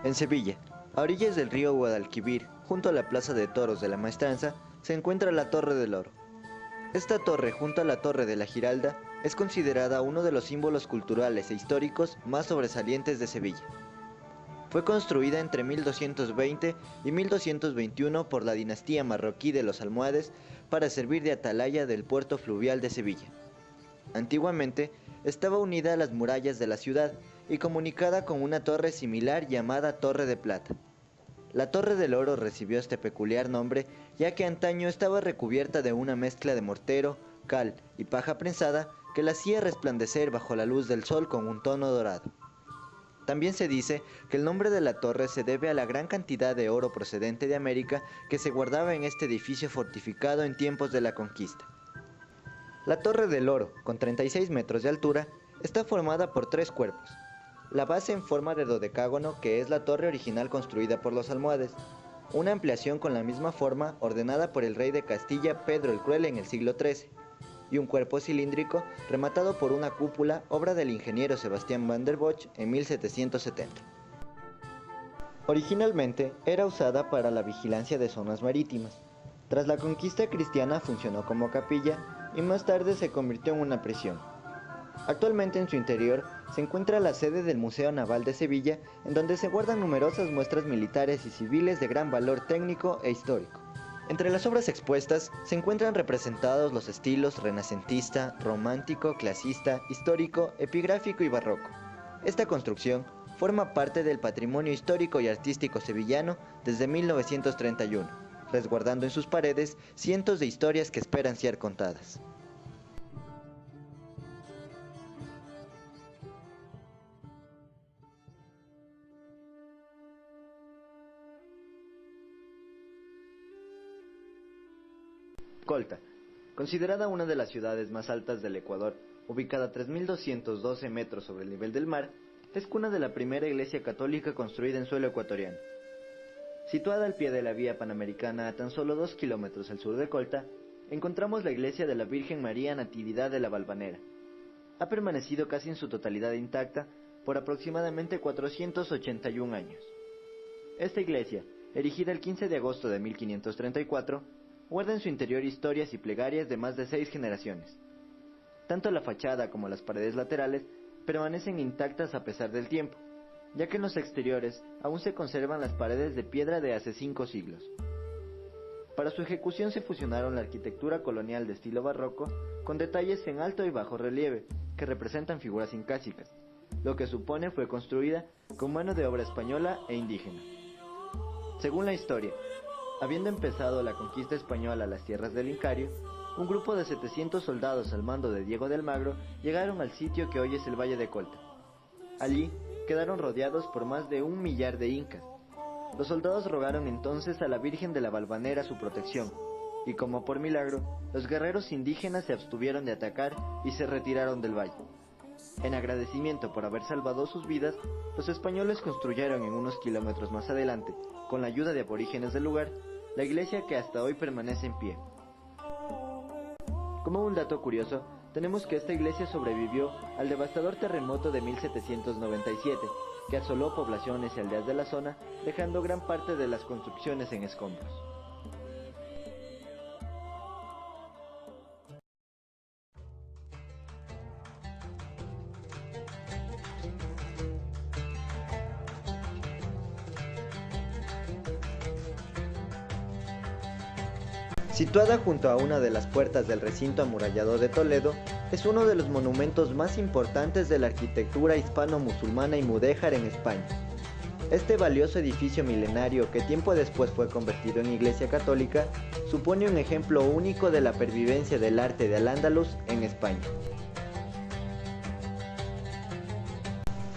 En Sevilla, a orillas del río Guadalquivir, junto a la Plaza de Toros de la Maestranza, se encuentra la Torre del Oro. Esta torre, junto a la Torre de la Giralda, es considerada uno de los símbolos culturales e históricos más sobresalientes de Sevilla. Fue construida entre 1220 y 1221 por la dinastía marroquí de los almohades para servir de atalaya del puerto fluvial de Sevilla. Antiguamente, estaba unida a las murallas de la ciudad y comunicada con una torre similar llamada Torre de Plata. La Torre del Oro recibió este peculiar nombre ya que antaño estaba recubierta de una mezcla de mortero, cal y paja prensada que la hacía resplandecer bajo la luz del sol con un tono dorado. También se dice que el nombre de la torre se debe a la gran cantidad de oro procedente de América que se guardaba en este edificio fortificado en tiempos de la conquista. La Torre del Oro, con 36 metros de altura, está formada por 3 cuerpos. La base en forma de dodecágono, que es la torre original construida por los almohades, una ampliación con la misma forma ordenada por el rey de Castilla Pedro el Cruel en el siglo XIII, y un cuerpo cilíndrico rematado por una cúpula, obra del ingeniero Sebastián van der Bosch en 1770. Originalmente era usada para la vigilancia de zonas marítimas. Tras la conquista cristiana funcionó como capilla y más tarde se convirtió en una prisión. Actualmente en su interior se encuentra la sede del Museo Naval de Sevilla, en donde se guardan numerosas muestras militares y civiles de gran valor técnico e histórico. Entre las obras expuestas se encuentran representados los estilos renacentista, romántico, clasicista, histórico, epigráfico y barroco. Esta construcción forma parte del patrimonio histórico y artístico sevillano desde 1931, resguardando en sus paredes cientos de historias que esperan ser contadas. Colta, considerada una de las ciudades más altas del Ecuador, ubicada a 3.212 metros sobre el nivel del mar, es cuna de la primera iglesia católica construida en suelo ecuatoriano. Situada al pie de la vía panamericana a tan solo 2 kilómetros al sur de Colta, encontramos la iglesia de la Virgen María Natividad de la Valvanera. Ha permanecido casi en su totalidad intacta por aproximadamente 481 años. Esta iglesia, erigida el 15 de agosto de 1534, guarda en su interior historias y plegarias de más de 6 generaciones. Tanto la fachada como las paredes laterales permanecen intactas a pesar del tiempo, ya que en los exteriores aún se conservan las paredes de piedra de hace 5 siglos. Para su ejecución se fusionaron la arquitectura colonial de estilo barroco con detalles en alto y bajo relieve que representan figuras incásicas, lo que supone fue construida con mano de obra española e indígena. Según la historia, habiendo empezado la conquista española a las tierras del Incario, un grupo de 700 soldados al mando de Diego de Almagro llegaron al sitio que hoy es el Valle de Colta. Allí quedaron rodeados por más de 1 millar de incas. Los soldados rogaron entonces a la Virgen de la Valvanera su protección, y como por milagro, los guerreros indígenas se abstuvieron de atacar y se retiraron del valle. En agradecimiento por haber salvado sus vidas, los españoles construyeron en unos kilómetros más adelante, con la ayuda de aborígenes del lugar, la iglesia que hasta hoy permanece en pie. Como un dato curioso, tenemos que esta iglesia sobrevivió al devastador terremoto de 1797, que asoló poblaciones y aldeas de la zona, dejando gran parte de las construcciones en escombros. Situada junto a una de las puertas del recinto amurallado de Toledo, es uno de los monumentos más importantes de la arquitectura hispano-musulmana y mudéjar en España. Este valioso edificio milenario, que tiempo después fue convertido en iglesia católica, supone un ejemplo único de la pervivencia del arte de Al-Ándalus en España.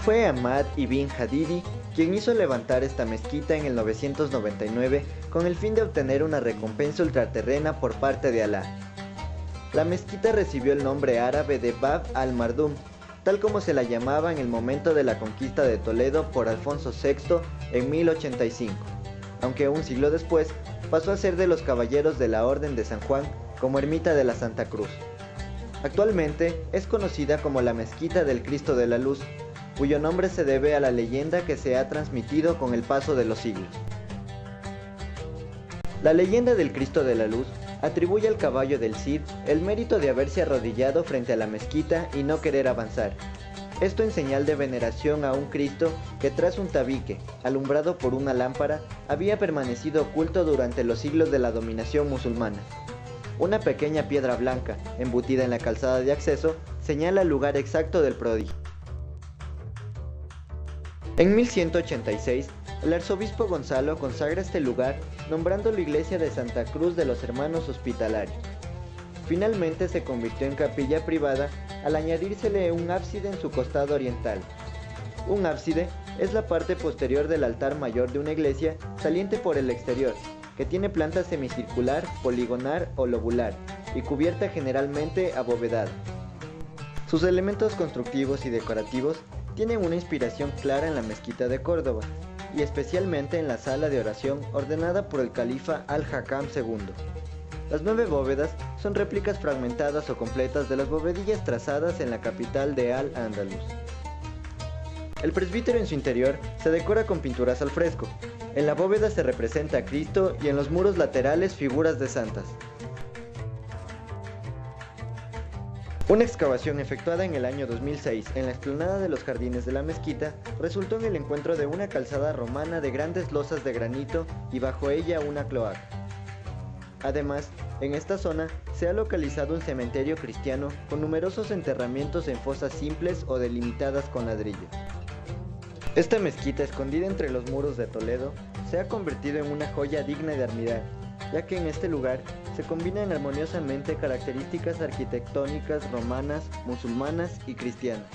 Fue Ahmad ibn Jadidi quien hizo levantar esta mezquita en el 999 con el fin de obtener una recompensa ultraterrena por parte de Alá. La mezquita recibió el nombre árabe de Bab al-Mardum, tal como se la llamaba en el momento de la conquista de Toledo por Alfonso VI en 1085, aunque un siglo después pasó a ser de los caballeros de la Orden de San Juan como ermita de la Santa Cruz. Actualmente es conocida como la Mezquita del Cristo de la Luz, cuyo nombre se debe a la leyenda que se ha transmitido con el paso de los siglos. La leyenda del Cristo de la Luz atribuye al caballo del Cid el mérito de haberse arrodillado frente a la mezquita y no querer avanzar. Esto en señal de veneración a un Cristo que tras un tabique, alumbrado por una lámpara, había permanecido oculto durante los siglos de la dominación musulmana. Una pequeña piedra blanca, embutida en la calzada de acceso, señala el lugar exacto del prodigio. En 1186, el arzobispo Gonzalo consagra este lugar nombrándolo iglesia de Santa Cruz de los Hermanos Hospitalarios. Finalmente se convirtió en capilla privada al añadírsele un ábside en su costado oriental. Un ábside es la parte posterior del altar mayor de una iglesia saliente por el exterior, que tiene planta semicircular, poligonal o lobular, y cubierta generalmente abovedada. Sus elementos constructivos y decorativos tienen una inspiración clara en la mezquita de Córdoba, y especialmente en la sala de oración ordenada por el califa Al-Hakam II. Las 9 bóvedas son réplicas fragmentadas o completas de las bovedillas trazadas en la capital de Al-Ándalus. El presbiterio en su interior se decora con pinturas al fresco. En la bóveda se representa a Cristo y en los muros laterales figuras de santas. Una excavación efectuada en el año 2006 en la explanada de los jardines de la mezquita resultó en el encuentro de una calzada romana de grandes losas de granito y bajo ella una cloaca. Además, en esta zona se ha localizado un cementerio cristiano con numerosos enterramientos en fosas simples o delimitadas con ladrillo. Esta mezquita, escondida entre los muros de Toledo, se ha convertido en una joya digna de admirar, ya que en este lugar se combinan armoniosamente características arquitectónicas romanas, musulmanas y cristianas.